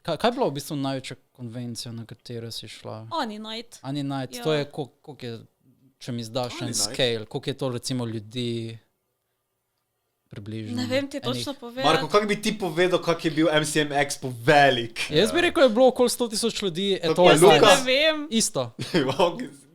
Kaj je bilo v bistvu največja konvencija, na katero si šla? Ani Night. Ani Night, to je, koliko je, če mi zdaš en scale, koliko je to recimo ljudi približno? Ne vem ti točno povedati. Marko, kako bi ti povedal, kak je bil MCM Expo velik? Jaz bi rekel, je bilo okoli 100,000 ljudi. Jaz ne vem. Isto.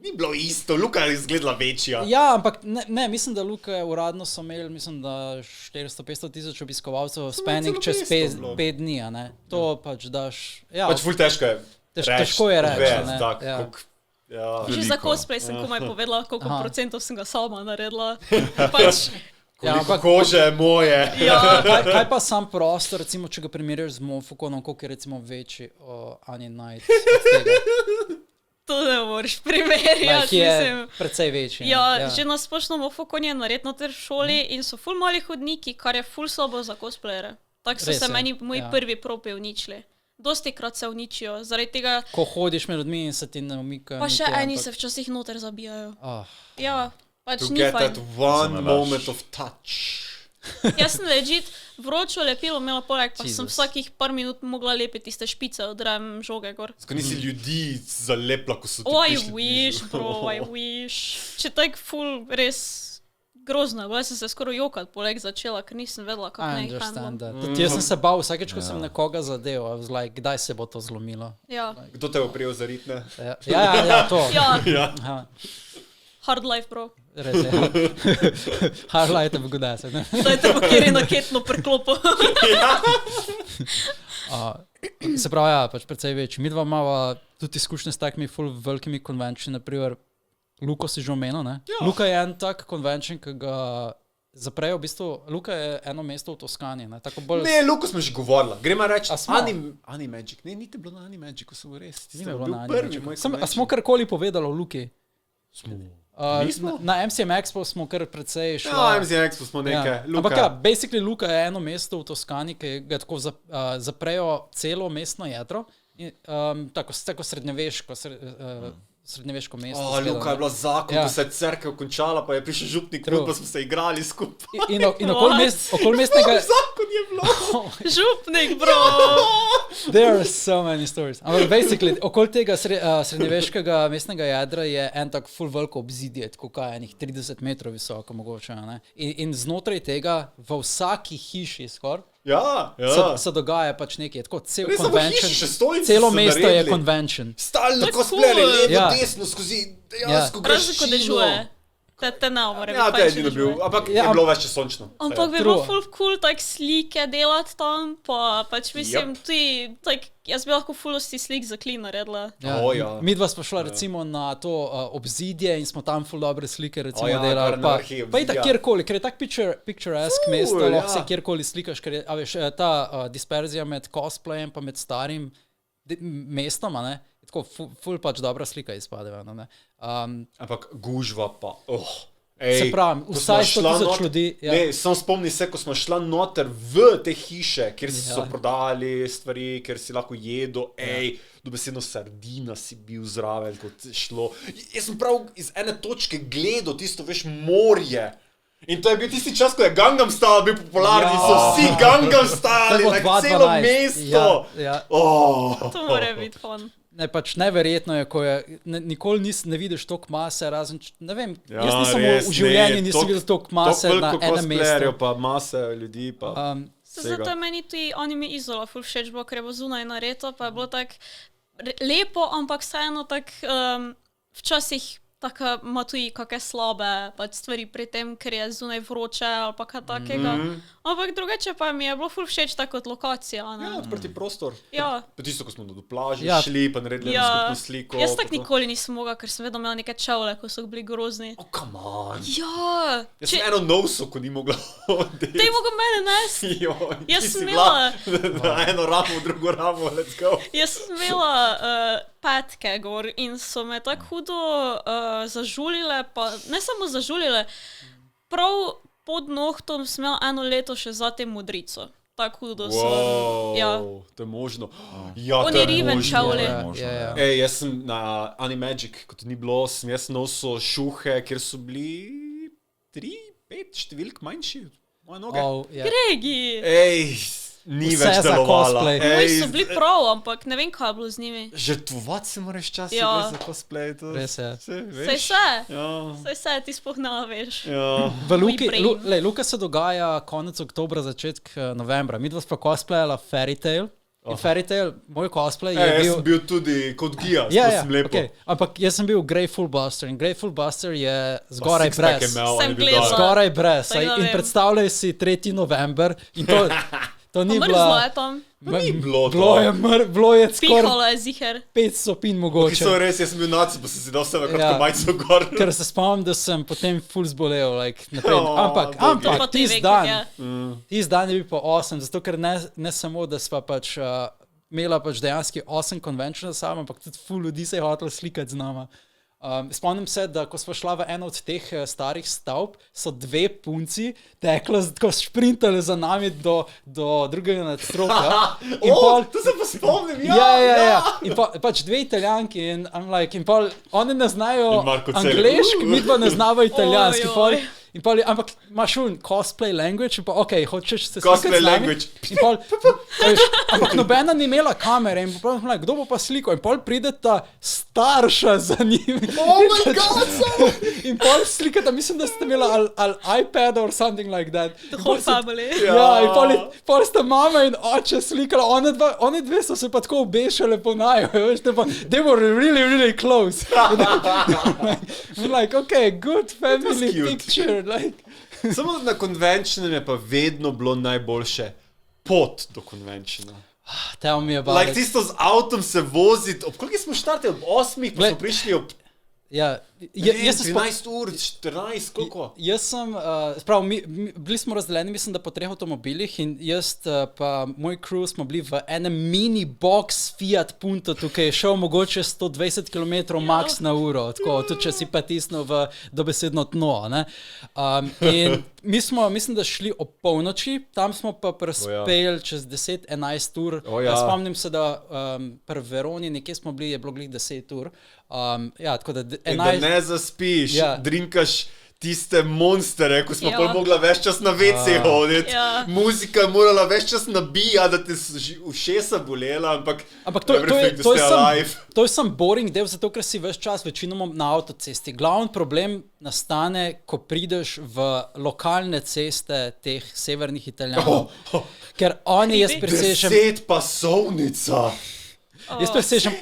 Ni bilo isto, Luka je izgledala večja. Ja, ampak ne, mislim, da Luka je uradno so imeli, mislim, da 400-500 tisoč obiskovalcev spanning čez 5 dni, a ne? To pač daš... Ja, pač ful težko je reči. Težko je reči, ne? Že za cosplay sem komaj povedala, koliko procentov sem ga sama naredila. Pač... Koliko kože je moje. Kaj pa sam prostor, recimo, če ga primerjaš z Mofukonom, koliko je recimo večji Ani Night od tega? To ne moreš primerjati. Ki je precej večji. Ja, že na splošno Mofukon je nared noter v šoli in so ful mali hodniki, kar je ful slabo za cosplayere. Tako so se meni moji prvi propi uničili. Dosti krat se uničijo, zaradi tega... Ko hodiš med ljudmi in se ti ne umikajo. Pa še eni se včasih noter zabijajo. Ja, pač to ni get fajn. that one moment of touch. Jaz sem legit vročo lepilo imela poleg, pa sem vsakih par minut mogla lepiti tiste špice od žoge gor. Skaj nisi ljudi zalepla, ko so ti I wish, bro, I wish. Če tak ful res grozno, bo jaz sem se skoro jokat poleg začela, ker nisem vedela, kako ne jih handlam. Jaz sem se bal vsakeč, ko sem nekoga zadel, like, kdaj se bo to zlomilo. Ja. Kdo te bo prijel za ritne? Ja, to. Ja. Hard life, bro. Res je. Hard life je vgodaj se, ne? Daj te bo kjer je naketno preklopo. Se pravi, ja, pač precej večji. Mi dva imava tudi izkušnje s takimi ful velikimi konvenčni, naprimer, Luko si že omenil, ne? Ja. Luka je en tak konvenčen, ki ga zaprejo, v bistvu, Luka je eno mesto v Toskani, ne? Tako bolj... Ne, Luko smo že govorila. Gremo reči, Animagic. Ne, niti bilo na Animagicu, so res. Ni bilo na Animagicu. A smo karkoli povedali o Luki? Smo. Na MCM Expo smo kar precej šli. Ja, MCM Expo smo nekaj. Ampak ja, basically Luka je eno mesto v Toskani, ki ga tako zaprejo celo mestno jedro. Tako srednjeveško mesto. Luka je bila zakon, ko se je cerkev končala, pa je prišel župnik, pa smo se igrali skupaj. In okoli mestnega... Zakon je bilo! Župnik, bro! There are so many stories. Ampak basically, okoli tega srednjeveškega mestnega jedra je en tak ful veliko obzidje, tako kaj enih 30 metrov visoko mogoče. Ne? In znotraj tega v vsaki hiši skoraj se dogaja pač nekaj, tako cel convention, celo mesto je convention. Stalno cosplayerje, levo, desno, skozi dejansko grešino. Razliko dežuje. Te ne omore. Ja, te je edino bil, ampak je bilo več sončno. Ampak bi bilo ful cool tak slike delati tam, pa pač mislim, tudi, jaz bi lahko fulosti slik za Kli naredila. Mi dva smo šla recimo na to obzidje in smo tam ful dobre slike recimo delali. Pa i tak kjerkoli, ker je tak picturesque mesto, lahko se kjerkoli slikaš, ker je, a veš, ta disperzija med cosplayem pa med starim mestom, ne? Tako ful pač dobra slika izpadeva. Ampak gužva pa, se pravi, vsaj 100,000 ljudi. Ne, sam spomni se, ko smo šla noter v te hiše, kjer so prodali stvari, kjer si lahko jedo, dobesedno sardina si bil zraven, kot šlo. Jaz sem prav iz ene točke gledal tisto, veš, morje. In to je bil tisti čas, ko je Gangnam Style bil popularni, so vsi Gangnam Style, celo mesto. To mora biti fun. Ne, pač neverjetno je, ko je, nikoli ne vidiš toliko mase, razen, ne vem, jaz nisem v življenju nisem videl toliko mase na enem mestu. Pa mase ljudi, pa zato je meni tudi anime Izola ful všeč bilo, ker je bilo zunaj nareto, pa je bilo tak lepo, ampak vseeno tak včasih taka ima tudi kakšne slabe pač stvari pri tem, ker je zunaj vroče ali pa kaj takega. Ampak drugače pa mi je bilo ful všeč tako kot lokacija. Ne? Ja, odprti prostor. Ja. Pa tisto, ko smo do plaži šli, pa naredili skupno sliko. Jaz tak nikoli nisem mogla, ker sem vedno imela neke čevle, ko so bili grozni. Oh, come on. Ja. Jaz sem eno noso, ko ni mogla hoditi. Te je mogla mene nesti. Jaz sem imela na eno ramo, drugo ramo, let's go. Jaz sem imela petke gor in so me tako hudo zažulile, pa ne samo zažulile, prav pod nohtom sem imela eno leto še zatem modrico. Tako hudo so. To je možno. Oni riven čevli. Jaz sem na Animagic, kot ni bilo, sem jaz nosil šuhe, kjer so bili 3, 5 številk manjši. Moje noge. Gregi! ni vse več za delovala. cosplay. Moji so bili prav, ampak ne vem, kaj je bilo z njimi. Žrtvovati se moraš časih Ja. za cosplay. To, Res je. Saj, Saj veš. se, Ja. saj se, ti sploh ne veš. Ja. V Luki, brain. Luka se dogaja konec oktobra, začetek novembra. Mi dva smo cosplayala Fairy Tail. In Fairy Tail, moj cosplay je Jaz bil... sem bil tudi kot gija, Ja, sem lepo. okay. Ampak jaz sem bil Grateful Buster in Grateful Buster je zgoraj Six-pack brez. je imel, Sem on je bil gledala. dol. Skoraj brez. Tako da In vem. predstavljaj si 3. november in to ni Mrzlo bila... je tam, Ni bilo to. Bilo je skoraj pihalo je ziher. 5 stopinj Ki mogoče. so res, jaz sem bil naci, pa sem si dal vse na kratko Ja. majico gor. Ker se spomnim, da sem potem full zbolel. Like, naprej. Oh, To pa ti tisti ve, kako je. dan, tisti dan je bil pa 8, zato ker ne samo, da sva pač imela pač dejansko 8 konvenčnov sama, ampak tudi full ljudi se je hotelo slikati z nama. Spomnim se, da ko smo šla v eno od teh starih stavb, so dve punci tekle, tako sprintali za nami do drugega nadstropja. In pol- To se pa spomnim, Ja. In pač dve italijanki in I'm like, in pol, oni ne znajo In Marko Celik. angleški, mi pa ne znamo italijanski. Oj. In pol, ampak imaš un cosplay language, in pa ok, hočeš se Cosplay slikati z nami? language. In pol, veš, ampak nobena ni imela kamere in pol, like, kdo bo pa slikal? In pol prideta starša za njim. Oh my god, so... In pol slikata, mislim, da ste imela ali iPad or something like that. The In whole pol se- family. Ja, in pol sta mama in oče slikala, one dve so se pa tako obešale po naju, veš, they were really, really close. I'm like, okay, good family cute. picture, like. Samo na konvenčnem je pa vedno bilo najboljše pot do konvenčna. Tell me about Like it. tisto z avtom se voziti, ob koliko smo štartili? Ob 8, pa Glej, smo prišli ob Ja, jaz sem 13 ur, 14, koliko? Jaz sem, sprav, bili smo razdeljeni, mislim, da po 3 avtomobilih in jaz pa moj crew smo bili v enem mini box Fiat Punto, tukaj je šel mogoče 120 km max na uro, tako, tudi če si pa tisnil v dobesedno tno, ne. In mi smo, mislim, da šli ob polnoči, tam smo pa prispeli čez 10-11 ur. Spomnim se, da pri Veroni nekje smo bili, je bilo glih 10 ur. Ja, tako da 11... In da ne zaspiš, drinkaš tiste monstere, ko smo pol mogla več čas na WC hoditi. Muzika je morala več čas nabijati, da ti ušesa bolela, ampak to je sam boring del, zato ker si več čas večinoma na avtocesti. Glavni problem nastane, ko prideš v lokalne ceste teh severnih Italijanov. Ker oni, jaz presežem... 10 pasovnica! Jaz presežem,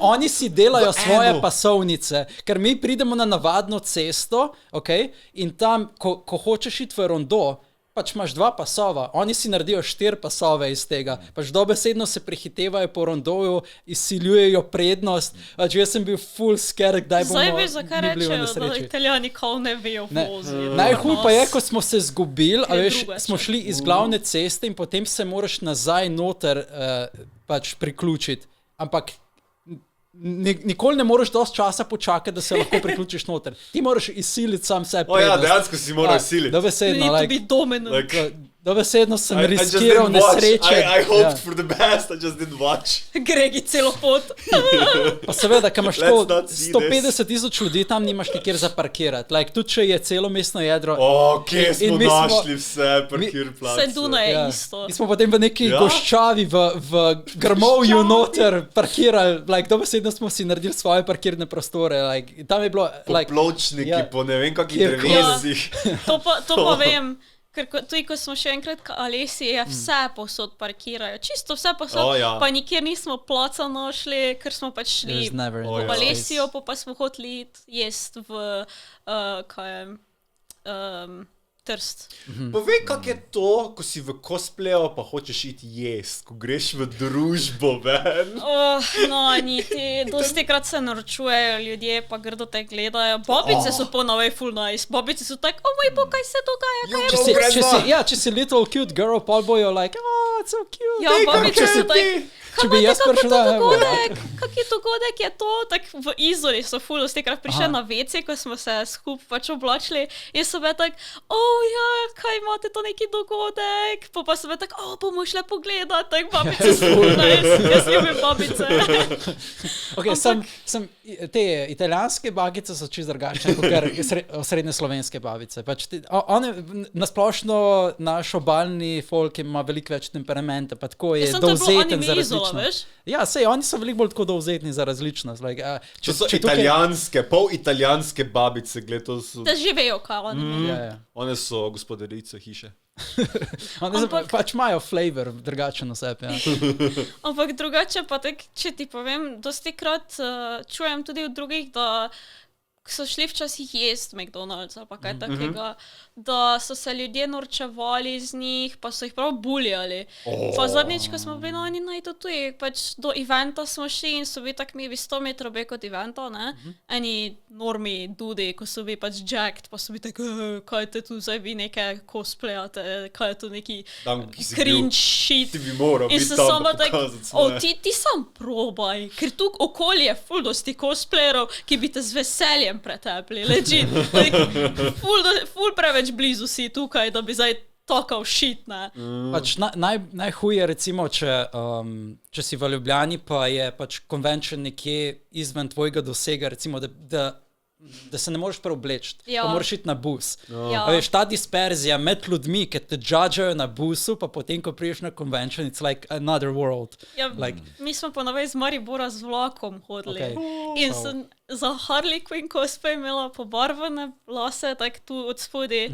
oni si delajo svoje pasovnice, ker mi pridemo na navadno cesto, okay, in tam, ko hočeš iti v rondo, pač imaš 2 pasova, oni si naredijo 4 pasove iz tega, pač dobesedno se prehitevajo po rondoju, izsiljujejo prednost, pač jaz sem bil full scared, kdaj bomo Zdaj veš, zakaj mi bili v rečejo, da nesreči. Italijani kao ne vejo voziti. Najhul pa je, ko smo se zgubili, a veš, drugače. smo šli iz glavne ceste in potem se moraš nazaj noter pač priključiti. Ampak nikoli ne moreš dosti časa počakati, da se lahko priključiš noter. Ti moraš izsiliti sam sebe. Ja, dejansko si moral izsiliti. Dobesedno, Need to be dominant. dobesedno sem riskiral nesreče. I hoped for the best, I just didn't watch. Gregi celo pot. Pa seveda, ker imaš Let's not see 150,000 ljudi, tam nimaš nikjer zaparkirati. Like, tudi če je celo mestno jedro. Kje smo našli vse parkir place? Vse Dunaj je isto. Mi smo potem v neki goščavi v grmovju noter parkirali, like, dobesedno smo si naredili svoje parkirne prostore. Like, tam je bilo... Po pločniki, po ne vem kakih drevesih. To pa vem. Ker tudi, ko smo še enkrat k Alesiji, je vse posod parkirajo. Čisto vse posod, pa nikjer nismo placa našli, ker smo pač šli v Alesijo, pa smo hoteli jest v, Trst. Povej, kak je to, ko si v cosplayu, pa hočeš iti jest, ko greš v družbo, ven? No, niti, dosti krat se naročujejo ljudje, pa grdo te gledajo. Babice so ponovej full nice. Babice so tak, moj bog, kaj se dogaja, če si little cute girl, pol bojo like, it's so cute. Ja, babice so tak, če bi jaz prišel kak je dogodek, je to, tak v Izoli so full dosti krat prišli na WC, ko smo se skup pač oblačili in so bili tak, ja, kaj imate to neki dogodek? Pa sem tako, bomo šle pogledat, tako babice skupaj, jaz ljubim babice. Okay, te italijanske babice so čisto drugačne kot srednje slovenske babice. Pač nasplošno naš obalni folk ima veliko več temperamenta, pa tako je dovzeten za različnost. Ja, sej, oni so veliko bolj tako dovzetni za različnost. Like, to so italijanske, pol italijanske babice, gled, to so... Da živejo kao oni. One so gospodarice hiše. Pač imajo flavor, drugačen oseb. Ja. Ampak drugače pa tak, če ti povem, dosti krat čujem tudi od drugih, da so šli včasih jest McDonald's pa kaj takega, da so se ljudje norčevali z njih, pa so jih prav buljali. Pa zadnjič, ko smo bili oni na Itotuji, pač do eventa smo šli in so bili tak mi 100 metrov bek od eventa, ne? Eni normi dudi, ko so bili pač jacked, pa so bili tak, kaj te tu zdaj vi neke cosplayate, kaj je to neki cringe shit. Ti bi moral in biti tam pa pokazati. Ti sam probaj, ker tu okolje je ful dosti cosplayerov, ki bi te z veseljem pretepli, legit. Like, ful preveč blizu si tukaj, da bi zdaj tokal shit, ne. Pač najhuje recimo, če si v Ljubljani, pa je pač convention nekje izven tvojega dosega, recimo, da se ne moreš preobleči, pa moraš iti na bus. A veš, ta disperzija med ljudmi, ki te judgeajo na busu, pa potem, ko priješ na convention, it's like another world. Ja, mi smo ponovej z Maribora z vlakom hodili. In sem za Harley Quinn cosplay imela pobarvane lase, tak tu od spodi.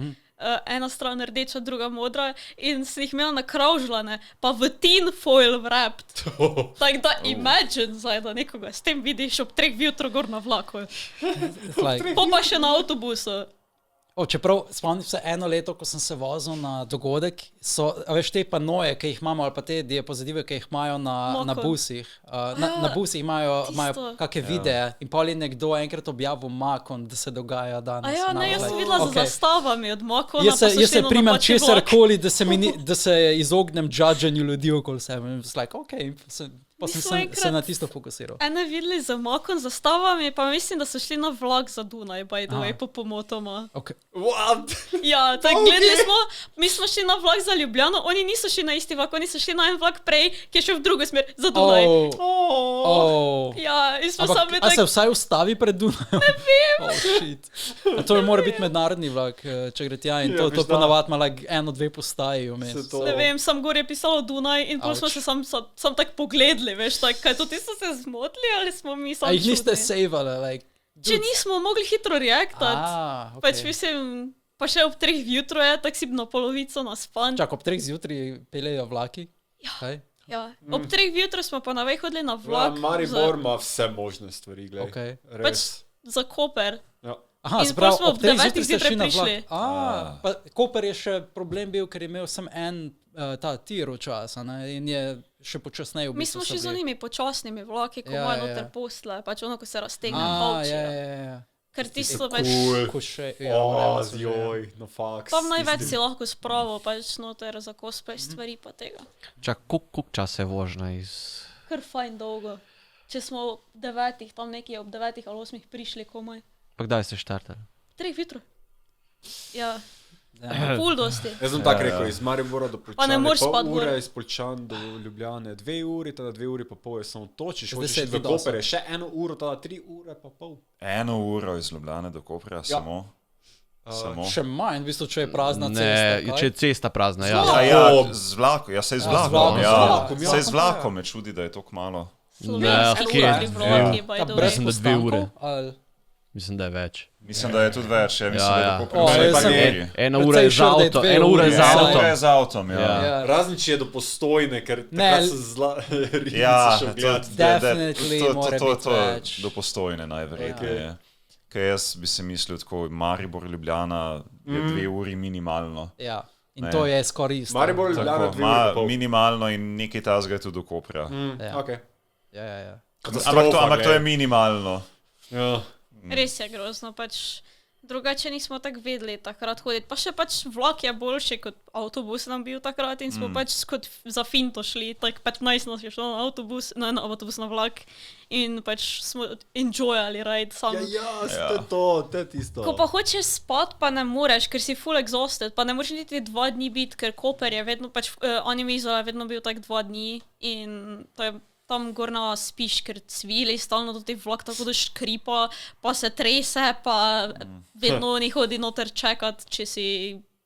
Ena stran rdeča, druga modra in sem jih imela nakravžljane, pa v tin foil wrapped. Tako da imagine zdaj, da nekoga s tem vidiš ob 3 jutro gor na vlaku. Pa še na avtobusu. Čeprav spomnim se eno leto, ko sem se vozil na dogodek, a veš te panoje, ki jih imamo, ali pa te diapozitive, ki jih imajo na busih. Na busih imajo kakšne videe in pol je nekdo enkrat objavil Makon, da se dogaja danes. Jaz sem videla za zastavami od Makona, pa so šli na napačni vlak. Jaz se primem česarkoli, da se izognem judženju ljudi okoli sebe. Pa sem se na tisto fokusiral. Ene videli za Makon zastavami, pa mislim, da so šli na vlak za Dunaj, by the way, po pomotoma. What? Ja, tako gledali smo, mi smo šli na vlak za Ljubljano, oni niso šli na isti vlak, oni so šli na en vlak prej, ki je šel v drugo smer, za Dunaj. Ja, in smo sami tako... A se vsaj ustavi pred Dunajem? Ne vem. Shit. A to mora biti mednarodni vlak, če gre tja in to ponavadi ima like 1-2 postaji vmes. Ne vem, sam gor je pisalo Dunaj in pol smo se sam tako pogledali, veš, tako, kaj tudi so se zmotili ali smo mi sam čudni? A jih niste savali, like... Če nismo mogli hitro reaktati, pač mislim, pa še ob 3 vjutro je, tak si na polovico naspan. Čak, ob 3 zjutraj peljejo vlaki? Ja, ob 3 vjutro smo pa navej hodili na vlak. Maribor ima vse možne stvari, gledaj. Pač za Koper. Aha, sprav, ob 3 zjutraj ste šli na vlak. Pa Koper je še problem bil, ker je imel sem en ta tir včasa, in je še počasneje v bistvu. Mi smo šli z onimi počasnimi vlaki, ko imajo noter postle, pač ono, ko se raztegne polčijo. Ker tisto pač... no faks. Tam največ si lahko spravil, pač noter za cosplay stvari pa tega. Čak, koliko časa je vožnja iz... Kar fajn dolgo. Če smo ob 9, tam nekje ob 9 ali 8 prišli komaj. Pa kdaj ste štartali? 3 jutro. Ja. Ful dosti. Jaz sem tako rekel, iz Maribora do Poljčane, pol ure, iz Poljčan do Ljubljane 2 uri, tada 2 uri pa pol je samo točiš, hočeš v Koper je še 1 uro, tada 3 ure pa pol. 1 uro iz Ljubljane do Koperja samo. Še manj, v bistvu, če je prazna cesta. Ne, če je cesta prazna, ja. Z vlakom, ja, sej z vlakom. Sej z vlakom me čudi, da je toliko malo. Slovenski vlaki, by the way. Mislim, da 2 ure. Mislim, da je več. Mislim, da je tudi več. Mislim, da je Koper. 1 ura je z avtom. 1 ura je z avtom. 1 ura je z avtom, ja. Razen, če je do Postojne, ker takrat se Definitely mora biti več. Do Postojne najverjetneje. Ker jaz bi se mislil tako, Maribor, Ljubljana je 2 uri minimalno. Ja, in to je skoraj isto. Maribor, Ljubljana 2 uri pol. Minimalno in nekaj tazga je tudi do Koperja. Ja. Ampak to je minimalno. Ja. Res je grozno, pač Drugače nismo tako vedeli takrat hoditi. Pa še pač vlak je boljši kot avtobus nam bil takrat in smo pač kot za finto šli. Tak 15 nas je šlo na avtobus, na avtobus na vlak in pač smo enjoyali ride sam. To je tisto. Ko pa hočeš spat, pa ne moreš, ker si full exhausted, pa ne moreš niti 2 dni biti, ker Koper je vedno pač, Anime Izola je vedno bil tak 2 dni in to je tam gorna spiš, ker cvili, stalno do teh vlak tako da škripa, pa se trese, pa vedno ni hodi noter čekat, če si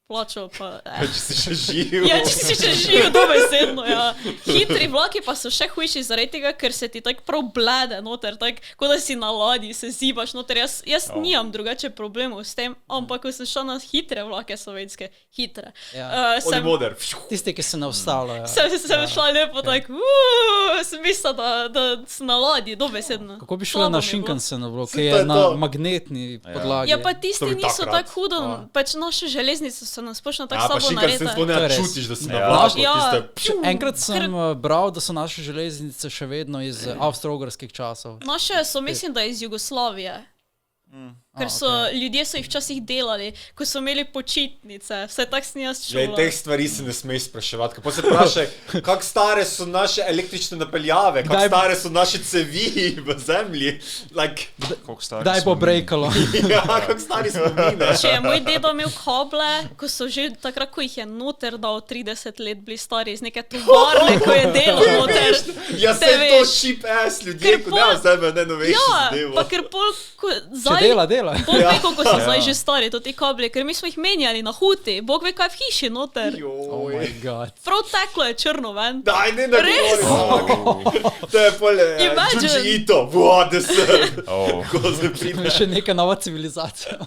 plačal, pa... Če si še živ. Ja, če si še živ, dobesedno, ja. Hitri vlaki pa so še hujši zaradi tega, ker se ti tako prav blede noter, tako, kot da si na ladji, se zibaš noter. Jaz nimam drugače problemov s tem, ampak ko sem šla na hitre vlake slovenske, hitre. Oni moder. Tisti, ki se ne ustavljajo. Sem šla lepo tako, sem mislila, da sem na ladji, dobesedno. Kako bi šla na Shinkansen, ki je na magnetni podlagi? Ja, pa tisti niso tako hudo, pač naše železnice so nasplošno tako slabo narejene. Pa Shinkansen ne čutiš, da si na vlaku. Enkrat sem bral, da so naše železnice še vedno iz avstro-ogrskih časov. Naše so, mislim, da iz Jugoslavije. Ker so, ljudje so jih včasih delali, ko so imeli počitnice, vse tak sem jaz čula. Teh stvari se ne smeš spraševati. Kako se vprašaj, kako stare so naše električne napeljave, kako stare so naše cevi v zemlji. Daj bo brejkalo. Ja, kako stari smo mi, ne? Če je moj dedo imel kable, ko so že takrat, ko jih je noter dal 30 let bili stari iz neke tovarne, ko je delal noter. Ja, se je to cheap ass ljudje, ko ne vzeme ne novejši zadevo. Ja, pa ker pol, če dela. Bog ve, koliko so zdaj že stari, to ti kabli, ker mi smo jih menjali na huti. Bog ve, kaj v hiši noter. Oh my god. Prav teklo je črno ven. Daj, ne govorimo. To je pol Junji Ito, vode se. Še neka nova civilizacija.